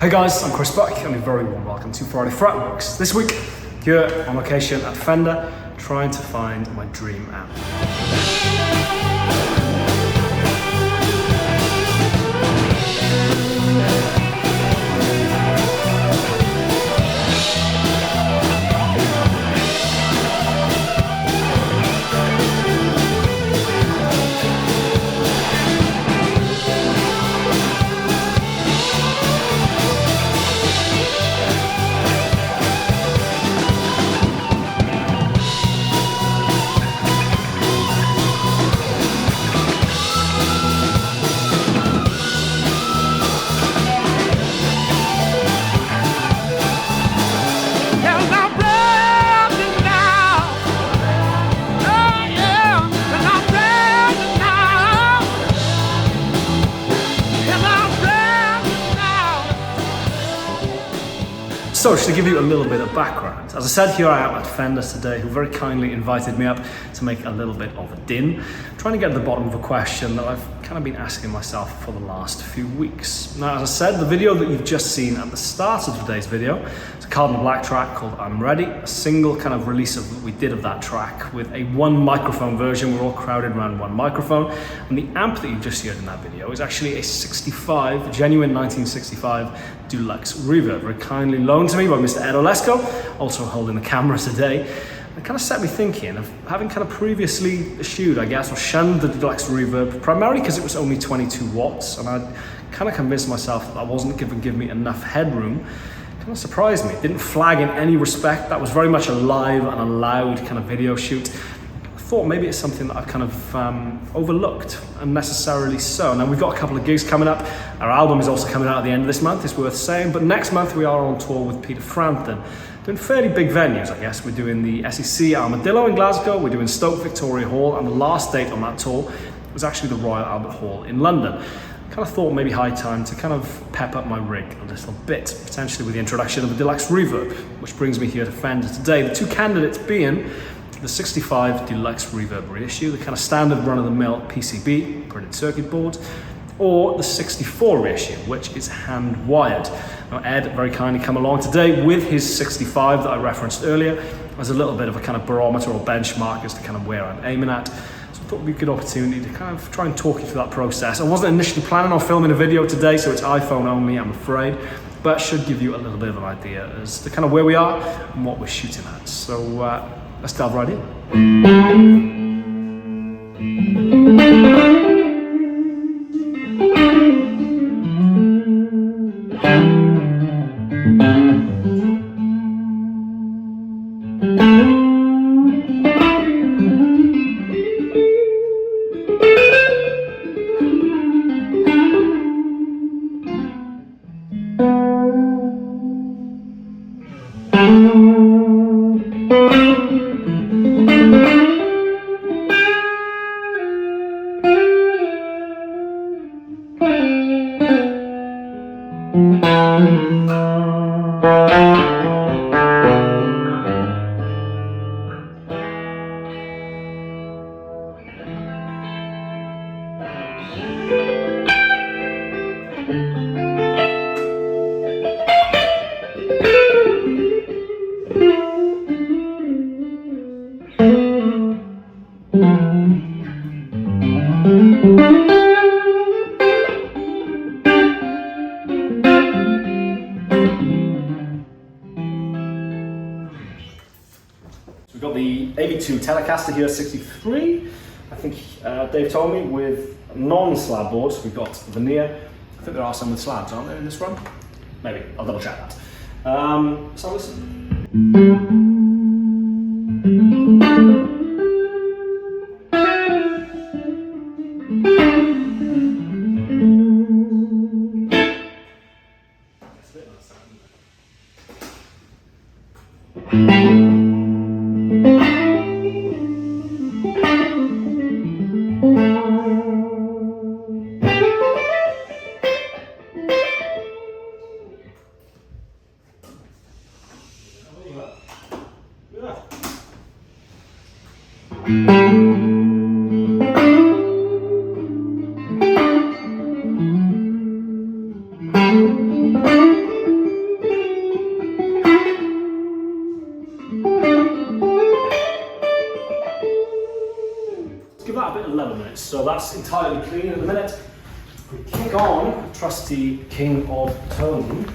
Hey guys, I'm Chris Buck and a very warm welcome to Friday Fretworks. This week, here on location at Fender, trying to find my dream amp. So, just to give you a little bit of background, as I said, here I am at Fender today, who very kindly invited me up to make a little bit of a din, trying to get to the bottom of a question that I've kind of been asking myself for the last few weeks. Now, as I said, the video that you've just seen at the start of today's video is a Cardinal black track called I'm Ready, a single kind of release of what we did of that track with a one microphone version. We're all crowded around one microphone, and the amp that you just heard in that video is actually a 65, genuine 1965 Deluxe Reverb, very kindly loaned to me by Mr. Ed Olesko, also holding the camera today. It kind of set me thinking of having kind of previously eschewed, I guess, or shunned the Deluxe Reverb, primarily because it was only 22 watts, and I'd kind of convinced myself that wasn't give me enough headroom. Kind of surprised me. It didn't flag in any respect. That was very much a live and a loud kind of video shoot. I thought maybe it's something that I've kind of overlooked, unnecessarily so. Now, we've got a couple of gigs coming up. Our album is also coming out at the end of this month, it's worth saying, but next month we are on tour with Peter Frampton, doing fairly big venues, I guess. We're doing the SEC Armadillo in Glasgow, we're doing Stoke Victoria Hall, and the last date on that tour was actually the Royal Albert Hall in London. Kind of thought maybe high time to kind of pep up my rig a little bit, potentially with the introduction of a Deluxe Reverb, which brings me here to Fender today. The two candidates being the 65 Deluxe Reverb reissue, the kind of standard run-of-the-mill PCB, printed circuit board, or the 64 reissue, which is hand-wired. Now, Ed very kindly come along today with his 65 that I referenced earlier as a little bit of a kind of barometer or benchmark as to kind of where I'm aiming at. So I thought it would be a good opportunity to kind of try and talk you through that process. I wasn't initially planning on filming a video today, so it's iPhone only, I'm afraid, but should give you a little bit of an idea as to kind of where we are and what we're shooting at. So let's dive right in. We've got the AV2 Telecaster here, 63. I think Dave told me with non-slab boards. We've got veneer. I think there are some with slabs, aren't there, in this run? Maybe, I'll double check that. So listen. that's entirely clean at the minute. We kick on trusty King of Tone.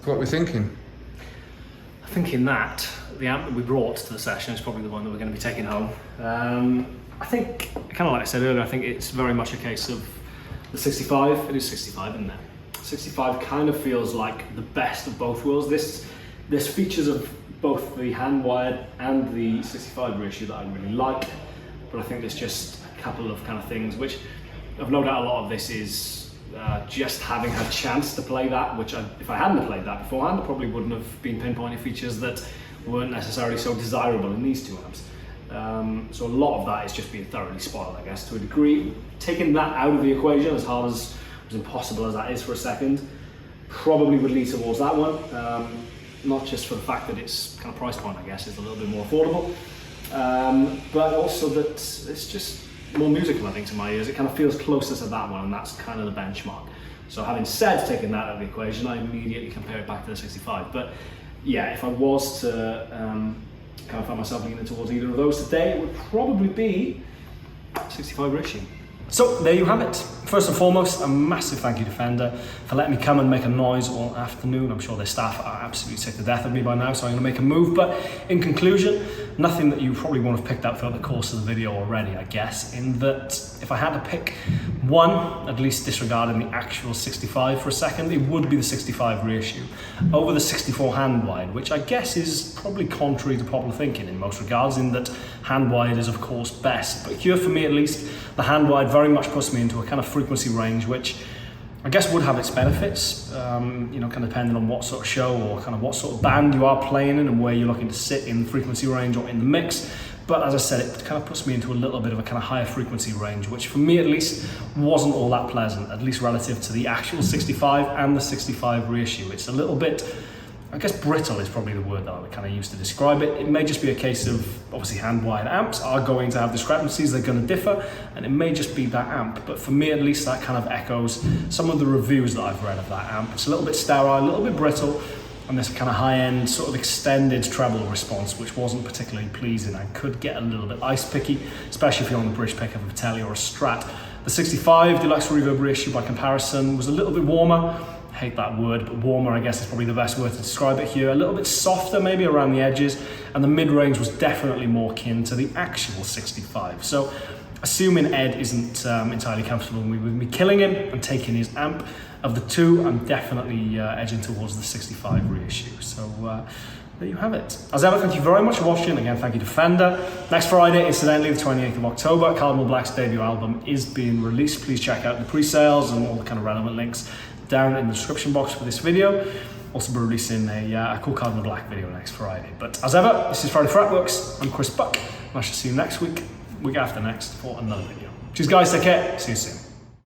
What we're thinking? Thinking that the amp that we brought to the session is probably the one that we're going to be taking home. I think, kind of like I said earlier, I think it's very much a case of the 65. It is 65, isn't it? 65 kind of feels like the best of both worlds. There's features of both the hand-wired and the 65 reissue that I really like, but I think there's just a couple of kind of things which I've no doubt a lot of this is just having had a chance to play that, which if I hadn't played that beforehand, I probably wouldn't have been pinpointing features that weren't necessarily so desirable in these two amps. So a lot of that is just being thoroughly spoiled, I guess, to a degree. Taking that out of the equation, as hard as impossible as that is for a second, probably would lead towards that one. Not just for the fact that it's kind of price point, I guess, it's a little bit more affordable, but also that it's just more musical, I think, to my ears. It kind of feels closer to that one, and that's kind of the benchmark. So having said taking that out of the equation, I immediately compare it back to the 65. But yeah, if I was to kind of find myself leaning towards either of those today, it would probably be 65 reissue. So there you have it. First and foremost, a massive thank you to Fender for letting me come and make a noise all afternoon. I'm sure their staff are absolutely sick to death of me by now, so I'm going to make a move. But in conclusion, nothing that you probably won't have picked up throughout the course of the video already, I guess, in that if I had to pick one, at least disregarding the actual 65 for a second, it would be the 65 reissue over the 64 hand wide, which I guess is probably contrary to popular thinking in most regards, in that hand wide is of course best. But here, for me at least, the hand wide very much puts me into a kind of frequency range, which I guess would have its benefits, you know, kind of depending on what sort of show or kind of what sort of band you are playing in and where you're looking to sit in the frequency range or in the mix. But as I said, it kind of puts me into a little bit of a kind of higher frequency range, which for me at least wasn't all that pleasant, at least relative to the actual 65 and the 65 reissue. It's a little bit, I guess brittle is probably the word that I would kind of use to describe it. It may just be a case of, obviously hand-wired amps are going to have discrepancies, they're going to differ, and it may just be that amp. But for me at least, that kind of echoes some of the reviews that I've read of that amp. It's a little bit sterile, a little bit brittle, and this kind of high-end sort of extended treble response, which wasn't particularly pleasing and could get a little bit ice-picky, especially if you're on the bridge pickup of a Tele or a Strat. The 65 Deluxe Reverb reissue by comparison was a little bit warmer. I hate that word, but warmer I guess is probably the best word to describe it here. A little bit softer maybe around the edges, and the mid-range was definitely more kin to the actual 65. So assuming Ed isn't entirely comfortable with me killing him and taking his amp, of the two, I'm definitely edging towards the 65 reissue. So there you have it. As ever, thank you very much for watching. Again, thank you to Fender. Next Friday, incidentally, the 28th of October, Cardinal Black's debut album is being released. Please check out the pre-sales and all the kind of relevant links down in the description box for this video. Also be releasing a cool Cardinal Black video next Friday. But as ever, this is Friday Fretworks. I'm Chris Buck, and I shall see you next week after next, for another video. Cheers guys, take care, see you soon.